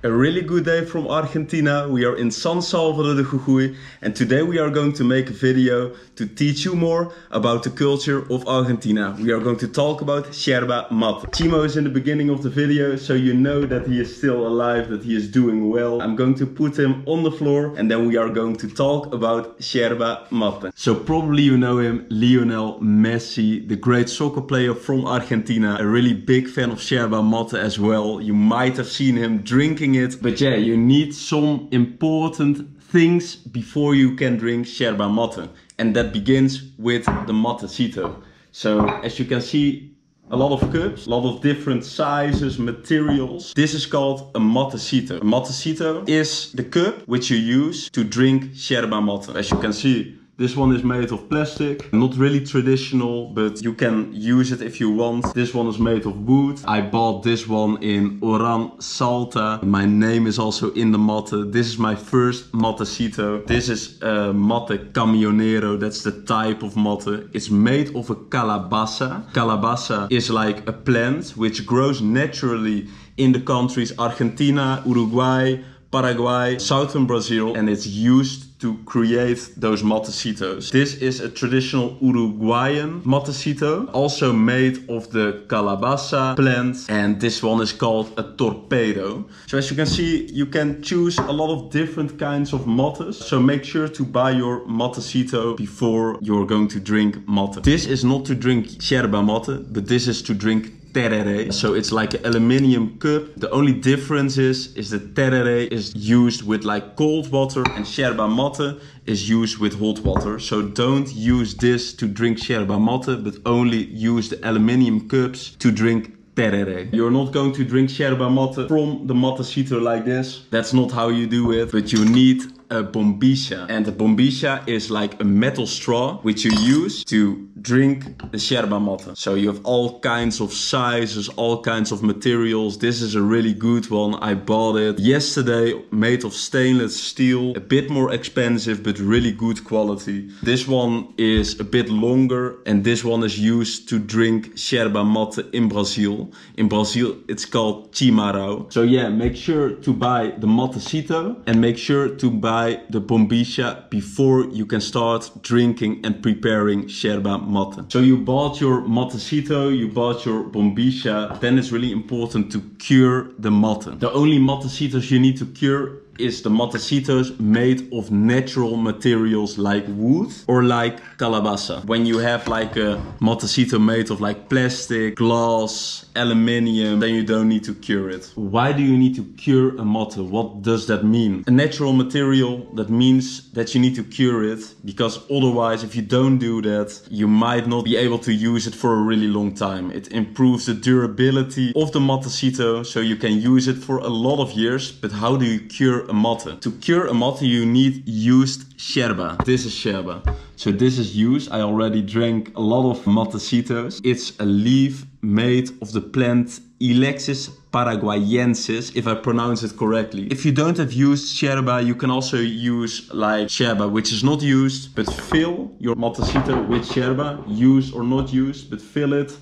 A really good day from Argentina. We are in San Salvador de Jujuy and today we are going to make a video to teach you more about the culture of Argentina. We are going to talk about Yerba Mate. Chimo is in the beginning of the video, so you know that he is still alive, that he is doing well. I'm going to put him on the floor and then we are going to talk about Yerba Mate. So probably you know him, Lionel Messi, the great soccer player from Argentina. A really big fan of Yerba Mate as well. You might have seen him drinking it, but yeah, you need some important things before you can drink Yerba Mate, and that begins with the matecito. So as you can see, a lot of cups, a lot of different sizes, materials. This is called a matecito. A matecito is the cup which you use to drink Yerba Mate. As you can see, this one is made of plastic, not really traditional, but you can use it if you want. This one is made of wood. I bought this one in Oran Salta. My name is also in the mate. This is my first matecito. This is a mate camionero, that's the type of mate. It's made of a calabaza. Calabaza is like a plant which grows naturally in the countries Argentina, Uruguay, Paraguay, southern Brazil, and it's used to create those matecitos. This is a traditional Uruguayan matecito, also made of the calabaza plant, and this one is called a torpedo. So as you can see, you can choose a lot of different kinds of mates, so make sure to buy your matecito before you're going to drink mate. This is not to drink Yerba Mate, but this is to drink tereré. So it's like an aluminium cup. The only difference is that tereré is used with like cold water and Yerba Mate is used with hot water. So don't use this to drink Yerba Mate, but only use the aluminium cups to drink tereré. You're not going to drink Yerba Mate from the matecito like this. That's not how you do it, but you need a bombilla. And a bombilla is like a metal straw which you use to drink the Yerba Mate. So you have all kinds of sizes, all kinds of materials. This is a really good one. I bought it yesterday, made of stainless steel, a bit more expensive but really good quality. This one is a bit longer and this one is used to drink Yerba Mate in Brazil. In Brazil it's called chimarrão. So yeah, make sure to buy the matecito and make sure to buy the bombilla before you can start drinking and preparing Yerba Mate. So you bought your matecito, you bought your bombilla, then it's really important to cure the mate. The only matecitos you need to cure is the matecitos made of natural materials like wood or like calabaza. When you have like a matecito made of like plastic, glass, aluminium, then you don't need to cure it. Why do you need to cure a mate? What does that mean? A natural material, that means that you need to cure it, because otherwise if you don't do that, you might not be able to use it for a really long time. It improves the durability of the matecito, so you can use it for a lot of years. But how do you cure a mate? To cure a mate you need used yerba. This is yerba. So this is used. I already drank a lot of matecitos. It's a leaf made of the plant Xplore paraguayensis, if I pronounce it correctly. If you don't have used yerba, you can also use like yerba, which is not used, but fill your matecito with yerba, used or not used, but fill it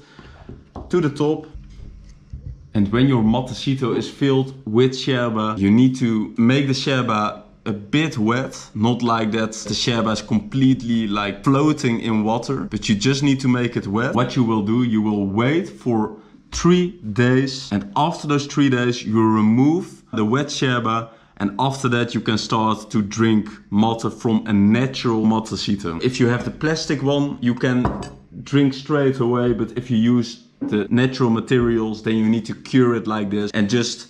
to the top. And when your matecito is filled with yerba, you need to make the yerba a bit wet, not like that the yerba is completely like floating in water, but you just need to make it wet. What you will do, you will wait for 3 days, and after those 3 days you remove the wet yerba, and after that you can start to drink mate from a natural matecito. If you have the plastic one, you can drink straight away, but if you use the natural materials, then you need to cure it like this and just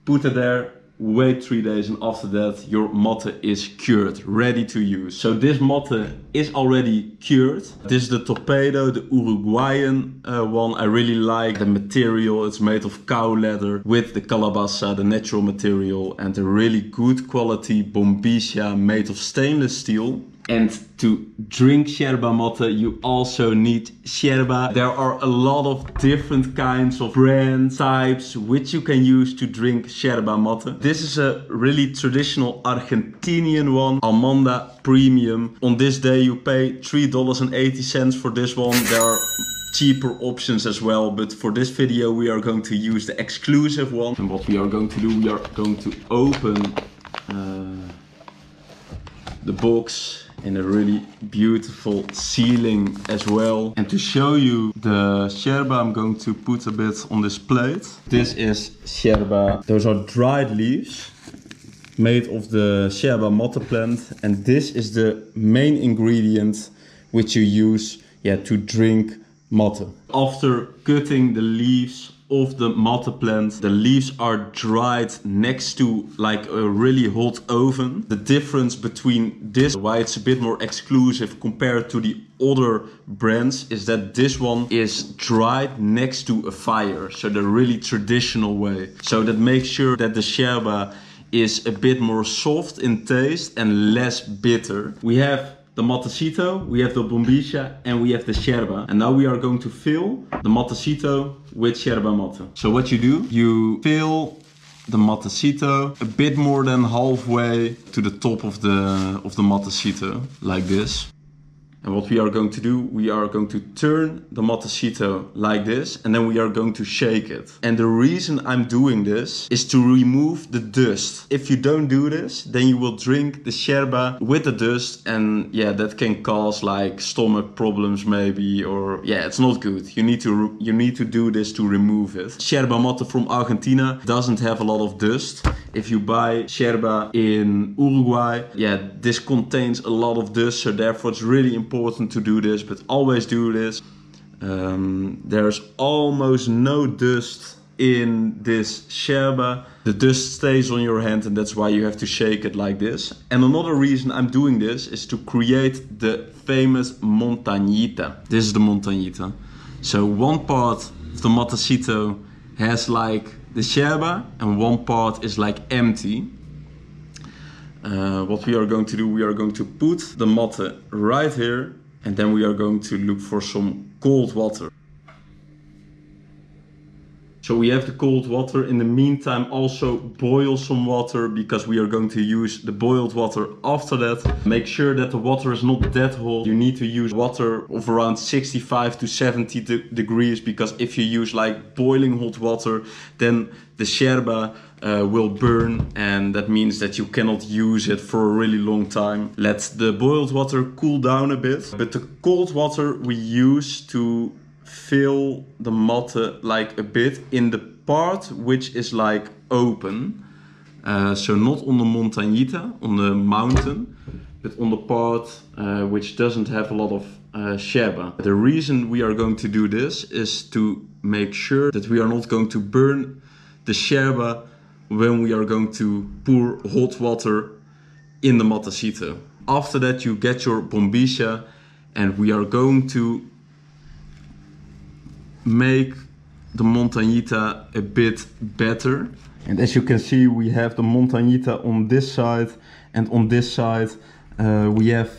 put it there, wait 3 days, and after that your mate is cured, ready to use. So this mate is already cured. This is the torpedo, the Uruguayan one. I really like the material. It's made of cow leather with the calabaza, the natural material, and a really good quality bombilla made of stainless steel. And to drink yerba mate, you also need yerba. There are a lot of different kinds of brand types which you can use to drink yerba mate. This is a really traditional Argentinian one, Amanda Premium. On this day you pay $3.80 for this one. There are cheaper options as well, but for this video we are going to use the exclusive one. And what we are going to do, we are going to open the box in a really beautiful sealing as well. And to show you the yerba, I'm going to put a bit on this plate. This is yerba. Those are dried leaves made of the Yerba Mate plant, and this is the main ingredient which you use to drink mate. After cutting the leaves of the mate plant, the leaves are dried next to like a really hot oven. The difference between this, why it's a bit more exclusive compared to the other brands, is that this one is dried next to a fire, so the really traditional way. So that makes sure that the yerba is a bit more soft in taste and less bitter. We have the matecito, we have the bombilla, and we have the yerba. And now we are going to fill the matecito with yerba mate. So what you do, you fill the matecito a bit more than halfway to the top of the matecito, like this. And what we are going to do, we are going to turn the matecito like this, and then we are going to shake it. And the reason I'm doing this is to remove the dust. If you don't do this, then you will drink the yerba with the dust, and that can cause like stomach problems maybe, or it's not good. You need to do this to remove it. Yerba mate from Argentina doesn't have a lot of dust. If you buy yerba in Uruguay, this contains a lot of dust, so therefore it's really important to do this, but always do this. There's almost no dust in this yerba. The dust stays on your hand, and that's why you have to shake it like this. And another reason I'm doing this is to create the famous montañita. This is the montañita. So one part of the matecito has like the yerba and one part is like empty. What we are going to do, we are going to put the mate right here, and then we are going to look for some cold water. So we have the cold water. In the meantime, also boil some water, because we are going to use the boiled water after that. Make sure that the water is not that hot. You need to use water of around 65 to 70 degrees, because if you use like boiling hot water, then the yerba will burn, and that means that you cannot use it for a really long time. Let the boiled water cool down a bit, but the cold water we use to fill the mate like a bit in the part which is like open. So not on the montañita, on the mountain, but on the part which doesn't have a lot of yerba. The reason we are going to do this is to make sure that we are not going to burn the yerba when we are going to pour hot water in the matecito. After that you get your bombilla, and we are going to make the montañita a bit better. And as you can see, we have the montañita on this side, and on this side we have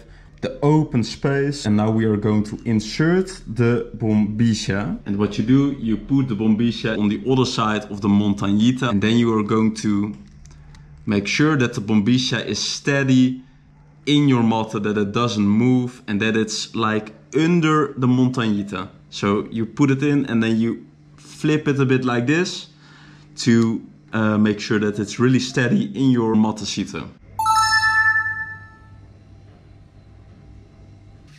the open space. And now we are going to insert the bombilla. And what you do, you put the bombilla on the other side of the montañita, and then you are going to make sure that the bombilla is steady in your mate, that it doesn't move, and that it's like under the montañita. So you put it in, and then you flip it a bit like this to make sure that it's really steady in your matecito.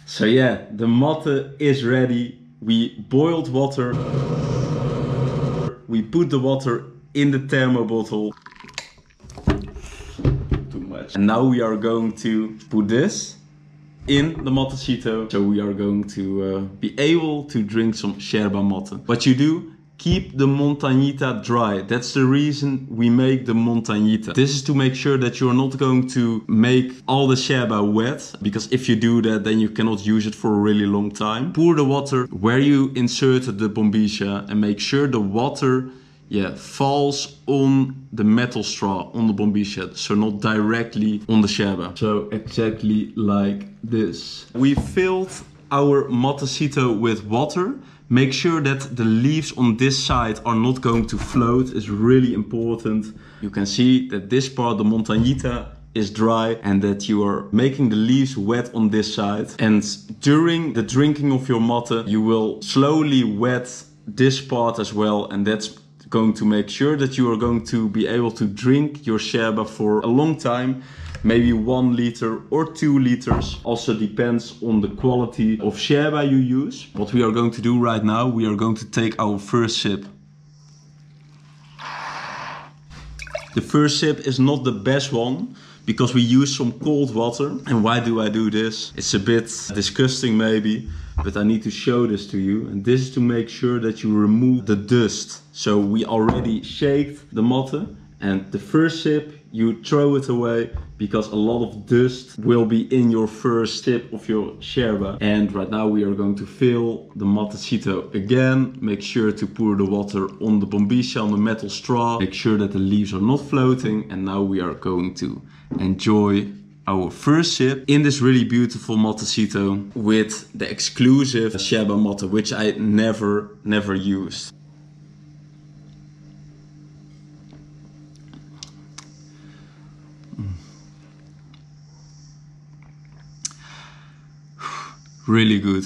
So the mate is ready. We boiled water. We put the water in the thermo bottle. Too much. And now we are going to put this in the matecito. So we are going to be able to drink some yerba mate. What you do, keep the montañita dry. That's the reason we make the montañita. This is to make sure that you're not going to make all the yerba wet, because if you do that, then you cannot use it for a really long time. Pour the water where you inserted the bombilla, and make sure the water falls on the metal straw, on the bombilla, so not directly on the yerba. So exactly like this. We filled our matecito with water. Make sure that the leaves on this side are not going to float. It's really important. You can see that this part, the montañita, is dry and that you are making the leaves wet on this side. And during the drinking of your mate, you will slowly wet this part as well, and that's going to make sure that you are going to be able to drink your yerba for a long time. Maybe 1 liter or 2 liters. Also depends on the quality of yerba you use. What we are going to do right now, we are going to take our first sip. The first sip is not the best one because we use some cold water. And why do I do this? It's a bit disgusting maybe, but I need to show this to you. And this is to make sure that you remove the dust. So we already shaked the mate, and the first sip you throw it away because a lot of dust will be in your first sip of your yerba. And right now we are going to fill the matecito again. Make sure to pour the water on the bombilla, on the metal straw. Make sure that the leaves are not floating. And now we are going to enjoy our first sip in this really beautiful matecito with the exclusive yerba mate, which I never used. Really good.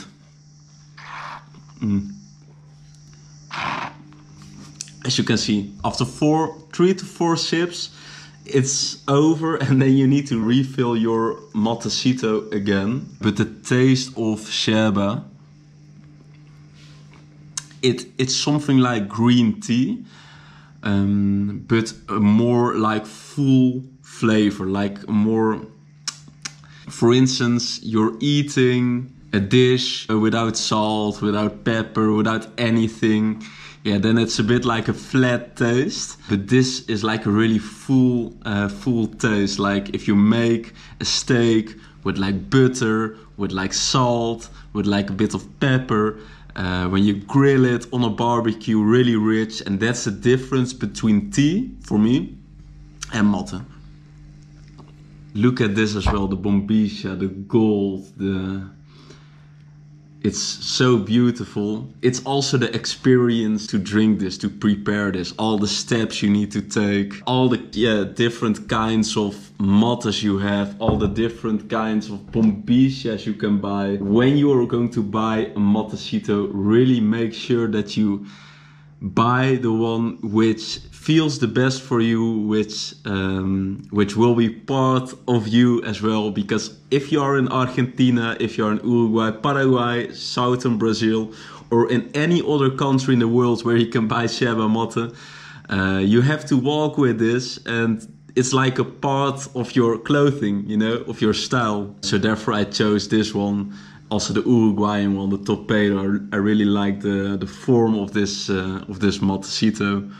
As you can see, after 3 to 4 sips, it's over, and then you need to refill your matecito again. But the taste of yerba, it's something like green tea, but a more like full flavor, like more. For instance, you're eating a dish without salt, without pepper, without anything. Yeah, then it's a bit like a flat taste. But this is like a really full taste. Like if you make a steak with like butter, with like salt, with like a bit of pepper. When you grill it on a barbecue, really rich. And that's the difference between tea, for me, and mate. Look at this as well, the bombilla, the gold, it's so beautiful. It's also the experience to drink this, to prepare this, all the steps you need to take, all the different kinds of mates you have, all the different kinds of bombillas you can buy. When you are going to buy a matecito, really make sure that you buy the one which feels the best for you, which will be part of you as well. Because if you are in Argentina, if you are in Uruguay, Paraguay, southern Brazil, or in any other country in the world where you can buy yerba mate, you have to walk with this, and it's like a part of your clothing, you know, of your style. So therefore I chose this one. Also the Uruguayan one, the torpedo. I really like the form of this matecito.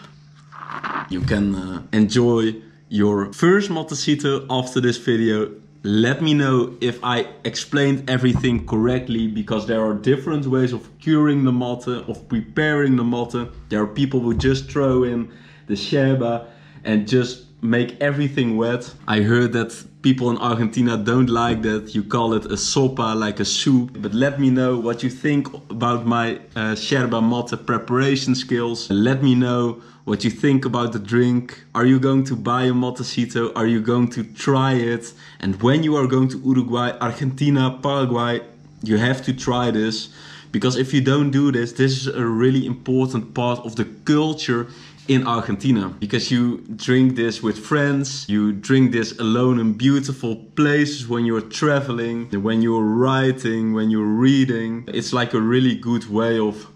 You can enjoy your first matecito after this video. Let me know if I explained everything correctly, because there are different ways of curing the mate, of preparing the mate. There are people who just throw in the yerba and just make everything wet. I heard that people in Argentina don't like that. You call it a sopa, like a soup. But let me know what you think about my yerba mate preparation skills. Let me know what you think about the drink. Are you going to buy a matecito? Are you going to try it? And when you are going to Uruguay, Argentina, Paraguay, you have to try this. Because if you don't do this, this is a really important part of the culture in Argentina, because you drink this with friends, you drink this alone in beautiful places when you're traveling, when you're writing, when you're reading. It's like a really good way of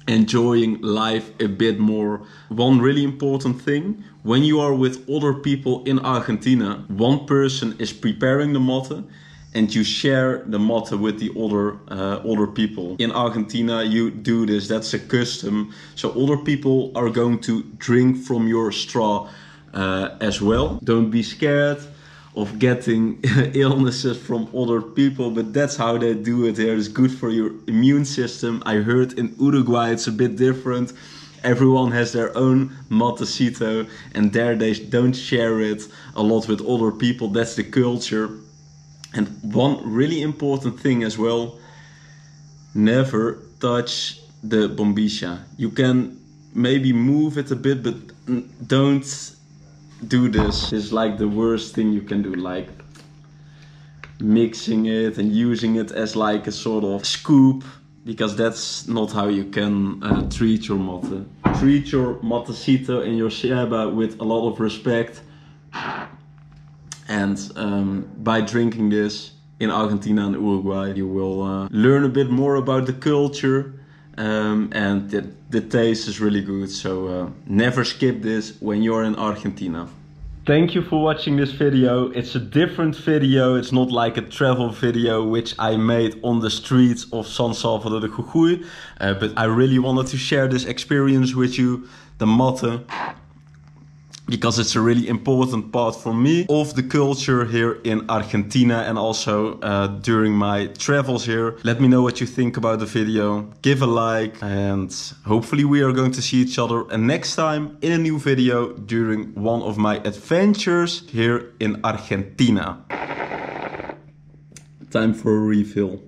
enjoying life a bit more. One really important thing, when you are with other people in Argentina, one person is preparing the mate and you share the mate with the other people. In Argentina you do this, that's a custom. So other people are going to drink from your straw as well. Don't be scared of getting illnesses from other people, but that's how they do it here. It's good for your immune system. I heard in Uruguay it's a bit different. Everyone has their own matecito and there they don't share it a lot with other people. That's the culture. And one really important thing as well, never touch the bombilla. You can maybe move it a bit, but don't do this. It's like the worst thing you can do, like mixing it and using it as like a sort of scoop, because that's not how you can treat your mate. Treat your matecito and your yerba with a lot of respect, and by drinking this in Argentina and Uruguay, you will learn a bit more about the culture, and the taste is really good. So never skip this when you're in Argentina. Thank you for watching this video. It's a different video. It's not like a travel video which I made on the streets of San Salvador de Jujuy, but I really wanted to share this experience with you, the mate, because it's a really important part for me of the culture here in Argentina, and also during my travels here. Let me know what you think about the video. Give a like, and hopefully we are going to see each other next time in a new video during one of my adventures here in Argentina. Time for a refill.